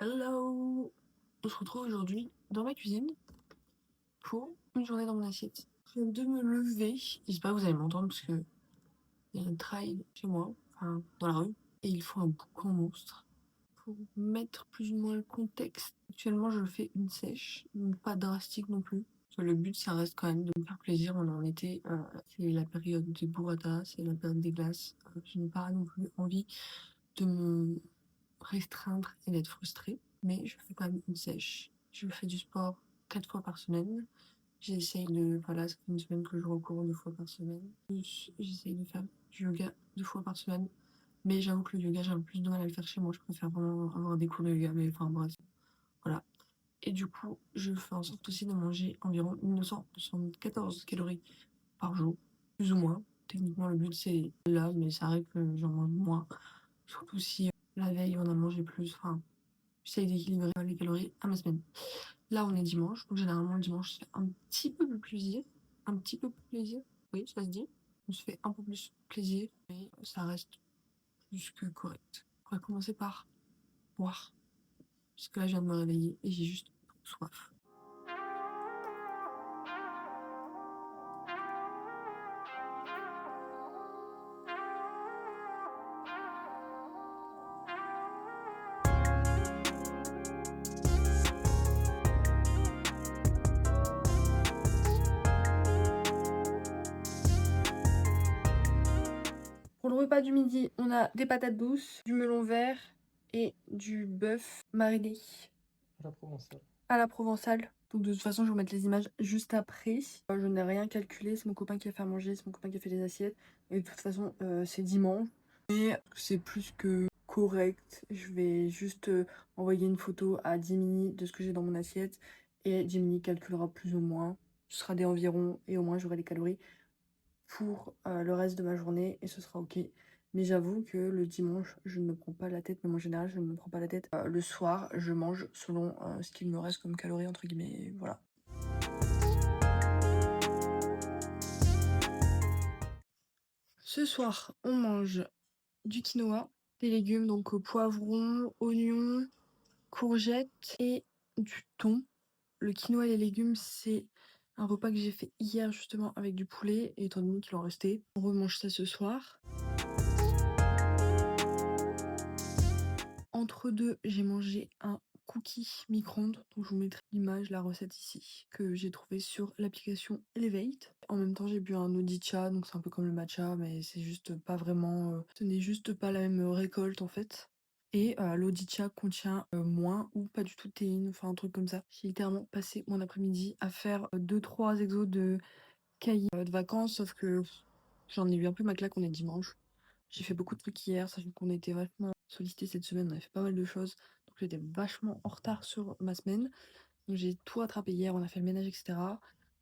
Hello! On se retrouve aujourd'hui dans ma cuisine pour une journée dans mon assiette. Je viens de me lever. J'espère que vous allez m'entendre parce que il y a un trail chez moi, enfin dans la rue, et il faut un boucan monstre. Pour mettre plus ou moins le contexte, actuellement je fais une sèche, pas drastique non plus. Parce que le but ça reste quand même de me faire plaisir. On est en été, c'est la période des burrata, c'est la période des glaces. Je n'ai pas non plus envie de me restreindre et d'être frustrée, mais je fais quand même une sèche. Je fais du sport 4 fois par semaine. J'essaye de, voilà, ça fait une semaine que je recours 2 fois par semaine. J'essaye de faire du yoga 2 fois par semaine, mais j'avoue que le yoga, j'ai un peu plus de mal à le faire chez moi. Je préfère vraiment avoir des cours de yoga, mais enfin bref, voilà. Et du coup, je fais en sorte aussi de manger environ 1974 calories par jour, plus ou moins. Techniquement, le but c'est là, mais ça arrive que j'en mange moins. Surtout si la veille on a mangé plus. Enfin, j'essaye d'équilibrer les calories à ma semaine. Là, on est dimanche, donc généralement le dimanche, je fais un petit peu plus plaisir. Un petit peu plus plaisir, oui, ça se dit. On se fait un peu plus plaisir, mais ça reste plus que correct. On va commencer par boire, parce que là, je viens de me réveiller et j'ai juste soif. Pour le repas du midi, on a des patates douces, du melon vert et du bœuf mariné À la provençale. à la provençale. Donc de toute façon, je vais vous mettre les images juste après. Je n'ai rien calculé, c'est mon copain qui a fait à manger, c'est mon copain qui a fait les assiettes. Et de toute façon, c'est dimanche. Et c'est plus que correct. Je vais juste envoyer une photo à Jiminy de ce que j'ai dans mon assiette. Et Jiminy calculera plus ou moins. Ce sera des environs et au moins j'aurai les calories pour le reste de ma journée et ce sera ok. Mais j'avoue que le dimanche, je ne me prends pas la tête, même en général, je ne me prends pas la tête. Le soir, je mange selon ce qu'il me reste comme calories, entre guillemets, voilà. Ce soir, on mange du quinoa, des légumes, donc poivrons, oignons, courgettes et du thon. Le quinoa et les légumes, c'est un repas que j'ai fait hier justement avec du poulet, et étant donné qu'il en restait, on remange ça ce soir. Entre deux, j'ai mangé un cookie micro-ondes, donc je vous mettrai l'image, la recette ici, que j'ai trouvé sur l'application Elevate. En même temps, j'ai bu un Odicha, donc c'est un peu comme le matcha, mais c'est juste pas vraiment, ce n'est juste pas la même récolte en fait. Et l'Odicha contient moins ou pas du tout de théine, enfin un truc comme ça. J'ai littéralement passé mon après-midi à faire 2-3 exos de cahiers de vacances, sauf que j'en ai eu un peu ma claque, on est dimanche. J'ai fait beaucoup de trucs hier, sachant qu'on était vachement sollicité cette semaine, on a fait pas mal de choses. Donc j'étais vachement en retard sur ma semaine. Donc j'ai tout rattrapé hier, on a fait le ménage, etc.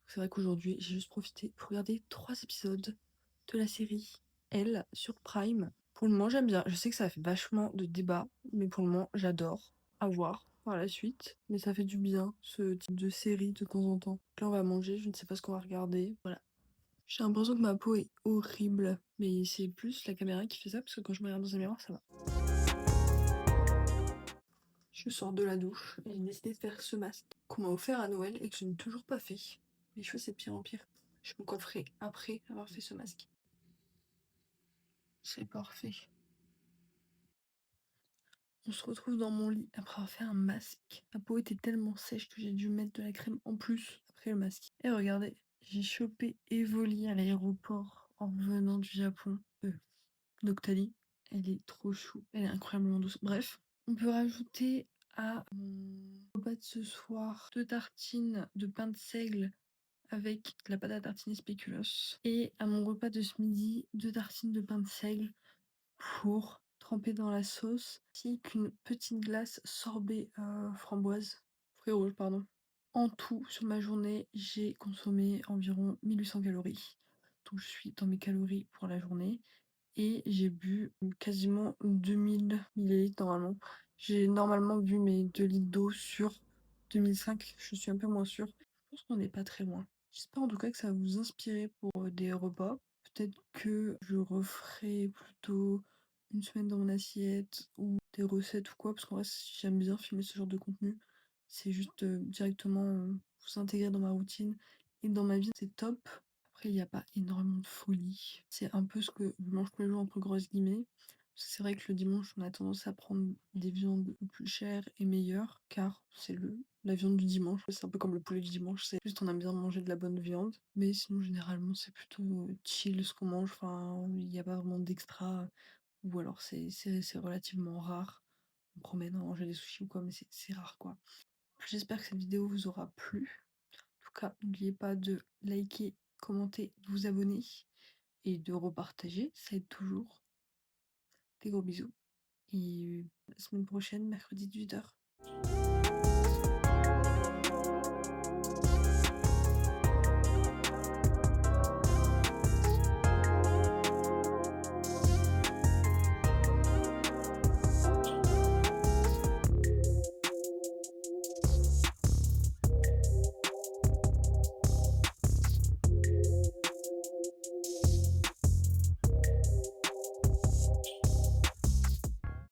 C'est vrai qu'aujourd'hui, j'ai juste profité pour regarder 3 épisodes de la série Elle sur Prime. Pour le moment, j'aime bien. Je sais que ça fait vachement de débats, mais pour le moment, j'adore à voir par la suite. Mais ça fait du bien, ce type de série de temps en temps. Donc là, on va manger, je ne sais pas ce qu'on va regarder. Voilà. J'ai l'impression que ma peau est horrible, mais c'est plus la caméra qui fait ça, parce que quand je me regarde dans un miroir, ça va. Je sors de la douche et j'ai décidé de faire ce masque qu'on m'a offert à Noël et que je n'ai toujours pas fait. Les cheveux, c'est de pire en pire. Je me coifferai après avoir fait ce masque. C'est parfait. On se retrouve dans mon lit après avoir fait un masque. Ma peau était tellement sèche que j'ai dû mettre de la crème en plus après le masque. Et regardez, j'ai chopé Evoli à l'aéroport en revenant du Japon. Doctali. Elle est trop chou. Elle est incroyablement douce. Bref, on peut rajouter à mon repas de ce soir 2 tartines de pain de seigle avec de la pâte à tartiner spéculoos. Et à mon repas de ce midi, 2 tartines de pain de seigle pour tremper dans la sauce, ainsi qu'une petite glace sorbet framboise, fruits rouges, pardon. En tout, sur ma journée, j'ai consommé environ 1800 calories. Donc je suis dans mes calories pour la journée. Et j'ai bu quasiment 2000 millilitres normalement. J'ai normalement bu mes 2 litres d'eau sur 2005, je suis un peu moins sûre. Je pense qu'on n'est pas très loin. J'espère en tout cas que ça va vous inspirer pour des repas. Peut-être que je referai plutôt une semaine dans mon assiette ou des recettes ou quoi, parce qu'en vrai, j'aime bien filmer ce genre de contenu. C'est juste directement vous intégrer dans ma routine et dans ma vie, c'est top. Après, il n'y a pas énormément de folie. C'est un peu ce que je mange tous les jours, entre grosses guillemets. Parce que c'est vrai que le dimanche, on a tendance à prendre des viandes plus chères et meilleures, car c'est la viande du dimanche. C'est un peu comme le poulet du dimanche, c'est juste on aime bien manger de la bonne viande. Mais sinon, généralement, c'est plutôt chill ce qu'on mange. Enfin, il n'y a pas vraiment d'extra. Ou alors c'est relativement rare. On promène à manger des sushis ou quoi, mais c'est rare quoi. J'espère que cette vidéo vous aura plu. En tout cas, n'oubliez pas de liker, commenter, de vous abonner et de repartager, ça aide toujours. Des gros bisous. Et la semaine prochaine, mercredi 18h.